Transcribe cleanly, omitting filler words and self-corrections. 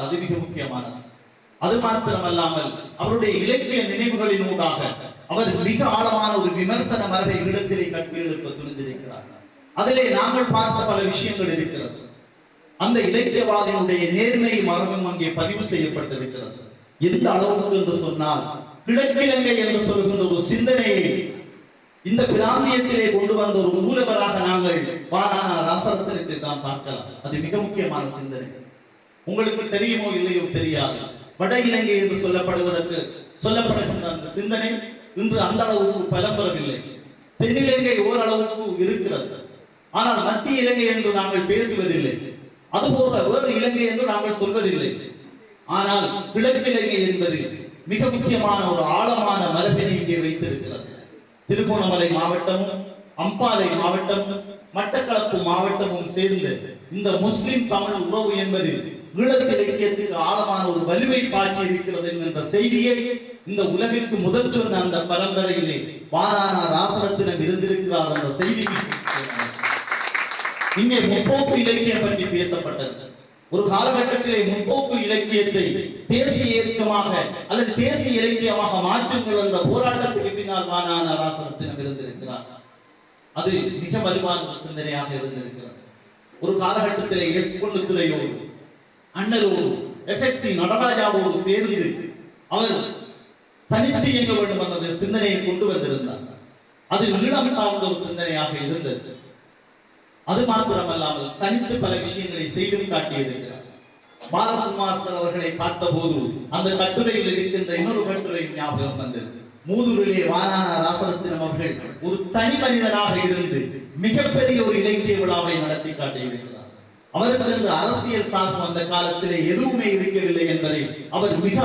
அது மிக முக்கியமானது. அது மாத்திரமல்லாமல் அவருடைய இலக்கிய நினைவுகளின் ஊடாக அவர் மிக ஆழமான ஒரு விமர்சன மரபை ஈழத்திலே கற்பியெழுப்ப துணிந்திருக்கிறார். அதிலே நாங்கள் பார்த்த பல விஷயங்கள் இருக்கிறது. அந்த இலக்கியவாதியினுடைய நேர்மை மரபும் அங்கே பதிவு செய்யப்பட்டிருக்கிறது. எந்த அளவுக்கு என்று சொன்னால், கிழக்கிழங்கை என்று சொல்கின்ற ஒரு சிந்தனையை இந்த பிராந்தியத்திலே கொண்டு வந்த ஒரு மூலவராக நாங்கள் வானான ராசரத்தினத்தை தான் பார்க்கலாம். அது மிக முக்கியமான சிந்தனை. உங்களுக்கு தெரியுமோ இல்லையோ தெரியாது, வட இலங்கை என்று சொல்லப்படுகின்ற அந்த சிந்தனை இன்று அந்த அளவுக்கு பலம் பெறவில்லை. தென்னிலங்கை ஓரளவுக்கு இருக்கிறது, ஆனால் மத்திய இலங்கை என்று நாங்கள் பேசுவதில்லை. அதுபோல வேறு இலங்கை என்று நாங்கள் சொல்வதில்லை. ஆனால் கிழக்கிலங்கை என்பது மிக முக்கியமான ஒரு ஆழமான மரபினை இங்கே வைத்திருக்கிறது. திருகோணமலை மாவட்டமும் அம்பாறை மாவட்டமும் மட்டக்களப்பு மாவட்டமும் சேர்ந்து இந்த முஸ்லிம் தமிழ் உறவு என்பது ஈழத்து இலக்கியத்துக்கு ஆழமான ஒரு வலுவை பாய்ச்சி இருக்கிறது என்கின்ற செய்தியை இந்த உலகிற்கு முதல் சொன்ன அந்த பரம்பரையிலே வானான ராசரத்தினம் இருந்திருக்கிறார். அந்த செய்தி இங்கே முற்போக்கு இலக்கியம் பற்றி பேசப்பட்டது. ஒரு காலகட்டத்திலே முற்போக்கு இலக்கியத்தை தேசிய இயக்கமாக அல்லது தேசிய இலக்கியமாக மாற்றுங்கள் என்ற போராட்டத்துக்கு பின்னால் வானான ராசரத்தினம் இருந்திருக்கிறார். அது மிக வலுவான ஒரு சிந்தனையாக இருந்திருக்கிறது. ஒரு காலகட்டத்திலே எஸ் பொன்னுத்துறையோடு அண்ணலோடு எஃப்எக்சி நடராஜாவோடு சேர்ந்து அவர் தனித்து இயங்க வேண்டும் என்ற சிந்தனையை கொண்டு வந்திருந்தார். அது ஈழம் சார்ந்த ஒரு சிந்தனையாக இருந்தது. அது மாத்திரமல்லாமல் தனித்து பல விஷயங்களை செய்தும் காட்டியிருக்கிறார். பாலசுமார் அவர்களை பார்த்த போது அந்த கட்டுரையில் இருக்கின்ற இன்னொரு கட்டுரையும் ஞாபகம் வந்தது. மூதூரிலே வானான ராசரத்தினம் அவர்கள் ஒரு தனி மனிதனாக இருந்து மிகப்பெரிய ஒரு இலக்கிய விழாவை நடத்தி காட்டியிருக்கிறார். அவருக்கு அரசியல் சார்பு அந்த காலத்திலே எதுவுமே இருக்கவில்லை என்பதை அவர் மிக